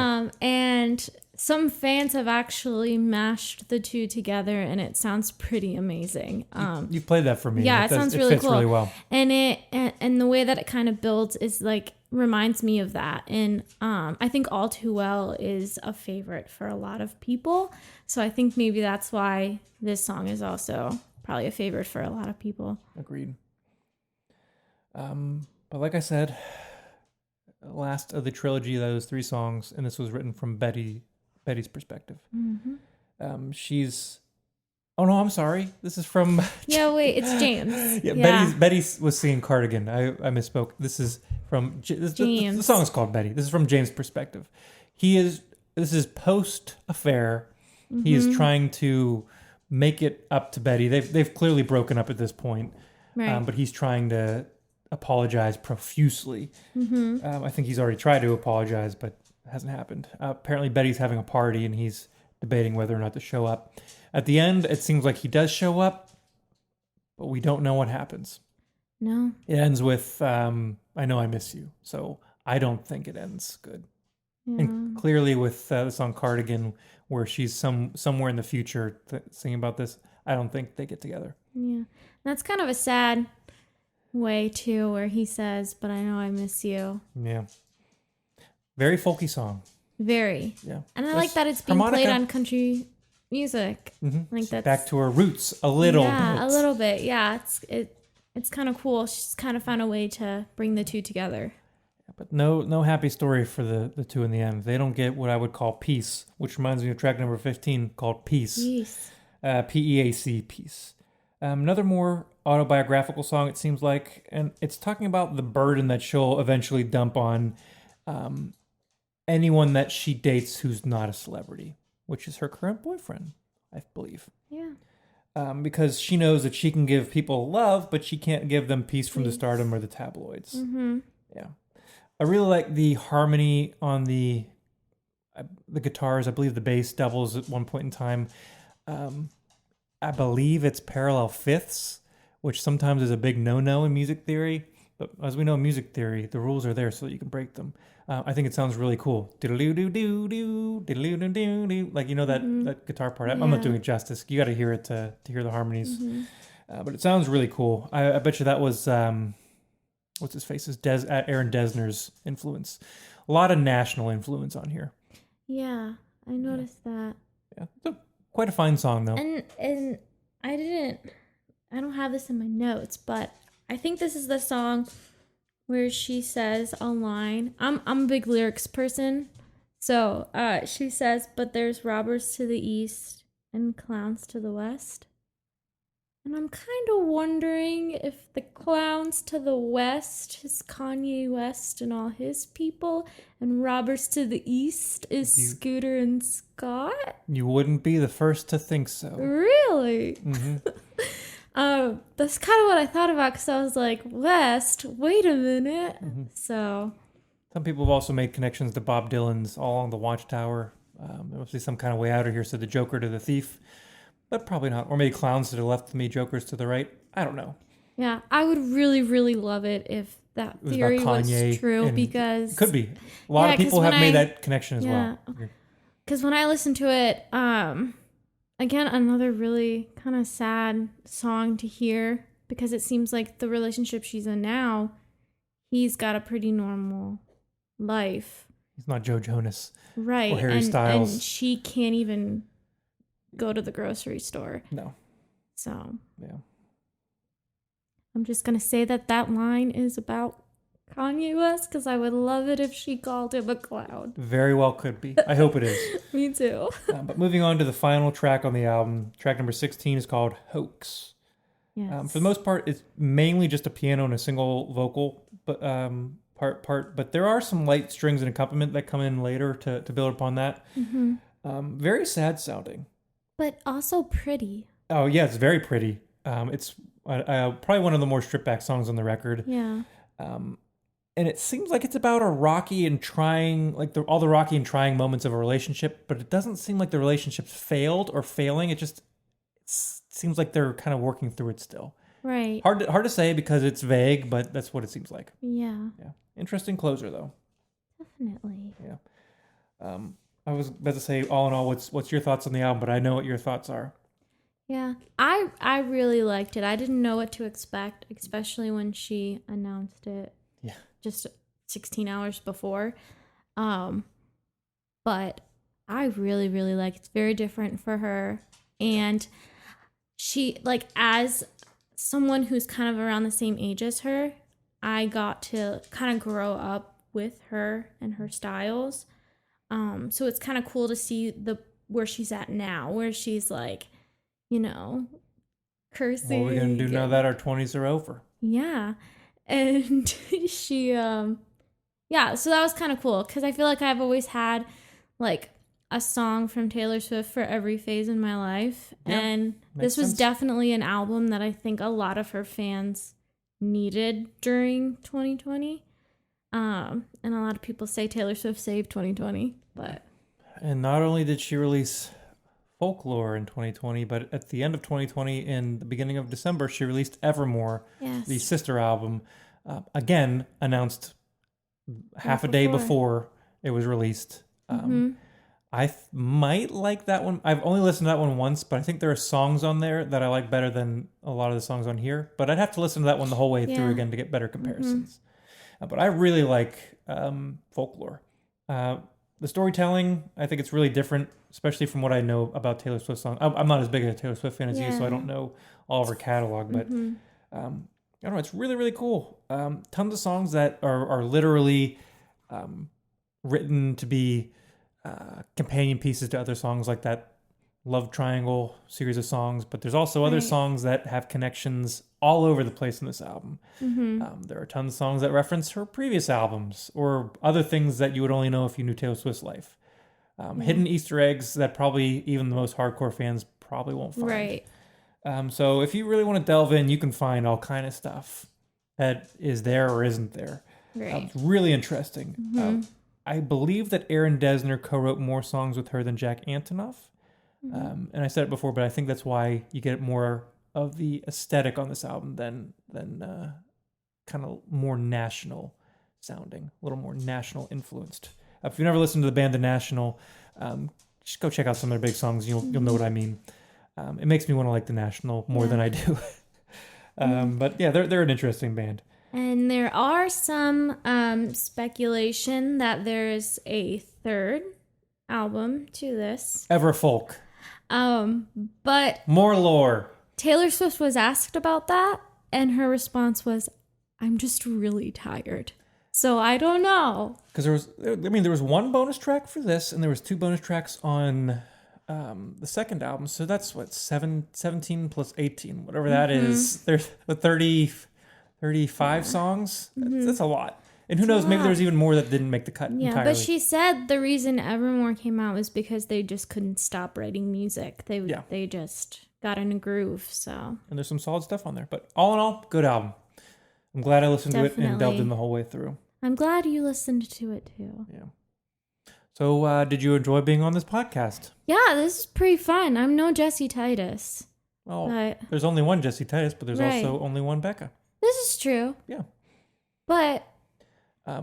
And some fans have actually mashed the two together, and it sounds pretty amazing. You played that for me. Yeah, it sounds really fits cool. Really well. And and the way that it kind of builds is reminds me of that. And I think All Too Well is a favorite for a lot of people. So I think maybe that's why this song is also probably a favorite for a lot of people. Agreed. But like I said, last of the trilogy of those three songs, and this was written from Betty's perspective. She's... Oh, no, I'm sorry. This is from... Yeah, wait, it's James. Betty was singing Cardigan. I misspoke. This is from... James. The song is called Betty. This is from James' perspective. This is post-affair. He is trying to make it up to Betty. They've clearly broken up at this point. Right. But he's trying to apologize profusely. I think he's already tried to apologize, but it hasn't happened. Apparently Betty's having a party, and he's debating whether or not to show up. At the end, it seems like he does show up, but we don't know what happens. No. It ends with, I know I miss you. So I don't think it ends good. Yeah. And clearly with the song Cardigan, where she's somewhere in the future singing about this, I don't think they get together. Yeah. That's kind of a sad way, too, where he says, but I know I miss you. Yeah. Very folky song. Very. Yeah. And I like that it's being played on country music. Like that's back to her roots a little bit. Yeah, a little bit. Yeah, it's kind of cool. She's kind of found a way to bring the two together. But no happy story for the two in the end. They don't get what I would call peace, which reminds me of track number 15 called Peace. Peace. P-E-A-C, Peace. Another more autobiographical song, it seems like, and it's talking about the burden that she'll eventually dump on anyone that she dates who's not a celebrity, which is her current boyfriend, I believe. Yeah. Because she knows that she can give people love, but she can't give them peace from the stardom or the tabloids. Yeah. I really like the harmony on the the guitars, I believe the bass doubles at one point in time. I believe it's parallel fifths, which sometimes is a big no-no in music theory. But as we know in music theory, the rules are there so that you can break them. I think it sounds really cool. Diddle-doo-doo-doo-doo, diddle-doo-doo-doo-doo. Like, that guitar part. I'm not doing it justice. You got to hear it to hear the harmonies. But it sounds really cool. I bet you that was, what's his face? Aaron Dessner's influence. A lot of national influence on here. Yeah, I noticed that. Yeah, it's quite a fine song, though. And I don't have this in my notes, but I think this is the song where she says a line. I'm a big lyrics person. So she says, but there's robbers to the east and clowns to the west. And I'm kind of wondering if the clowns to the west is Kanye West and all his people, and robbers to the east is Scooter and Scott. You wouldn't be the first to think so. Really? Mm-hmm. That's kind of what I thought about, because I was like, West, wait a minute. Mm-hmm. So some people have also made connections to Bob Dylan's All Along the Watchtower. There must be some kind of way out of here, so the Joker to the thief. But probably not. Or maybe clowns to the left of me, jokers to the right. I don't know. Yeah, I would really, really love it if that theory was true, because... It could be. A lot of people have made that connection as well. Because when I listen to it, again, another really kind of sad song to hear, because it seems like the relationship she's in now, he's got a pretty normal life. He's not Joe Jonas. Right. Or Harry Styles. And she can't even go to the grocery store. No. So. Yeah. I'm just going to say that line is about Kanye West, because I would love it if she called him a clown. Very well could be. I hope it is. Me too. But moving on to the final track on the album, track number 16 is called Hoax. Yes. For the most part, it's mainly just a piano and a single vocal part, but there are some light strings and accompaniment that come in later to build upon that. Mm-hmm. Very sad sounding. But also pretty. Oh, yeah, it's very pretty. It's probably one of the more stripped back songs on the record. Yeah. And it seems like it's about a rocky and trying, like all the rocky and trying moments of a relationship, but it doesn't seem like the relationship's failed or failing. It seems like they're kind of working through it still. Right. Hard to say because it's vague, but that's what it seems like. Yeah. Yeah. Interesting closer though. Definitely. Yeah. I was about to say, all in all, what's your thoughts on the album? But I know what your thoughts are. Yeah, I really liked it. I didn't know what to expect, especially when she announced it. Yeah. Just 16 hours before. But I really, really like it. It's very different for her. And she, like, as someone who's kind of around the same age as her, I got to kind of grow up with her and her styles. So it's kind of cool to see where she's at now, where she's like, cursing. What are we going to do now that our 20s are over? Yeah. And she, so that was kind of cool, because I feel like I've always had, like, a song from Taylor Swift for every phase in my life. Yeah, and this was definitely an album that I think a lot of her fans needed during 2020. And a lot of people say Taylor Swift saved 2020, but... And not only did she release Folklore in 2020, but at the end of 2020 and the beginning of December, she released Evermore, the sister album, again, announced half a day before it was released. I might like that one. I've only listened to that one once, but I think there are songs on there that I like better than a lot of the songs on here. But I'd have to listen to that one the whole way through again to get better comparisons. But I really like Folklore. The storytelling, I think it's really different, especially from what I know about Taylor Swift songs. I'm not as big a Taylor Swift fan as you, so I don't know all of her catalog. But I don't know, it's really, really cool. Tons of songs that are literally written to be companion pieces to other songs, like that Love Triangle series of songs. But there's also other songs that have connections all over the place in this album. There are tons of songs that reference her previous albums or other things that you would only know if you knew Taylor Swift's life. Hidden Easter eggs that probably even the most hardcore fans probably won't find. Right. So if you really want to delve in, you can find all kind of stuff that is there or isn't there. Right. It's really interesting. I believe that Aaron Dessner co-wrote more songs with her than Jack Antonoff. And I said it before, but I think that's why you get more of the aesthetic on this album than kind of more national sounding, a little more national influenced. If you've never listened to the band The National, just go check out some of their big songs. You'll know what I mean. It makes me want to like The National more than I do. But yeah, they're an interesting band. And there are some speculation that there's a third album to this. Everfolk. But More lore. Taylor Swift was asked about that, and her response was, "I'm just really tired. So I don't know." Because there was one bonus track for this, and there was 2 bonus tracks on the second album. So that's what, 17 plus 18, whatever that is. There's 35 songs. That's a lot. And who knows, maybe there's even more that didn't make the cut entirely. But she said the reason Evermore came out was because they just couldn't stop writing music. They just got in a groove, so. And there's some solid stuff on there. But all in all, good album. I'm glad I listened to it and delved in the whole way through. I'm glad you listened to it too. Yeah. So did you enjoy being on this podcast? Yeah, this is pretty fun. I'm no Jesse Titus. Well, there's only one Jesse Titus, but there's also only one Becca. This is true. Yeah. But,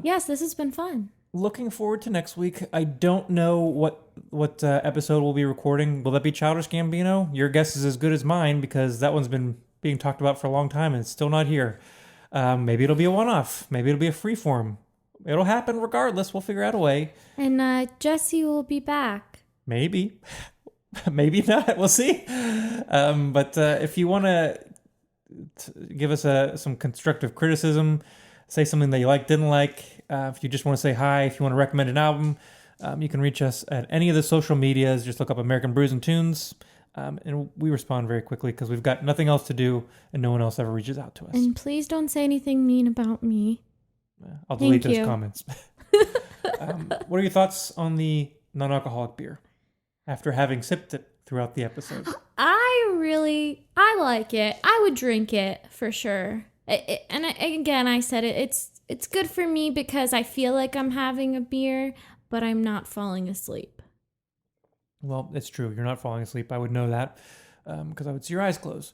yes, this has been fun. Looking forward to next week. I don't know what episode we'll be recording. Will that be Childish Gambino? Your guess is as good as mine, because that one's been being talked about for a long time and it's still not here. Maybe it'll be a one-off. Maybe it'll be a freeform. It'll happen regardless. We'll figure out a way. And Jesse will be back. Maybe. Maybe not. We'll see. But if you want to give us some constructive criticism, say something that you like, didn't like, if you just want to say hi, if you want to recommend an album, you can reach us at any of the social medias. Just look up American Brews and Tunes, and we respond very quickly because we've got nothing else to do and no one else ever reaches out to us. And please don't say anything mean about me. I'll delete those comments. What are your thoughts on the non-alcoholic beer after having sipped it throughout the episode? I like it. I would drink it for sure. I said it's good for me because I feel like I'm having a beer, but I'm not falling asleep. Well, it's true. You're not falling asleep. I would know that because I would see your eyes close.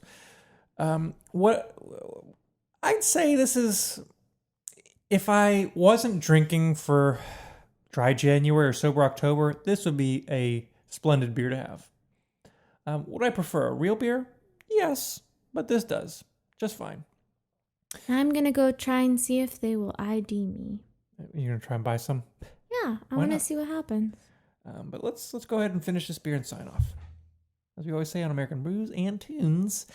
What I'd say this is, if I wasn't drinking for dry January or sober October, this would be a splendid beer to have. Would I prefer a real beer? Yes, but this does just fine. I'm going to go try and see if they will ID me. You're going to try and buy some? Yeah, I want to see what happens. But let's go ahead and finish this beer and sign off. As we always say on American Brews and Tunes,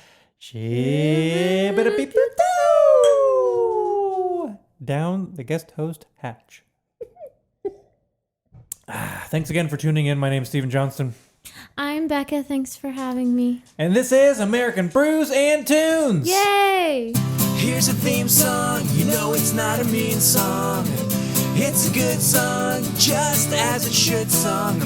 down the guest host hatch. Thanks again for tuning in. My name is Stephen Johnston. I'm Becca. Thanks for having me. And this is American Brews and Tunes. Yay! Here's a theme song, you know it's not a mean song. It's a good song, just as it should song.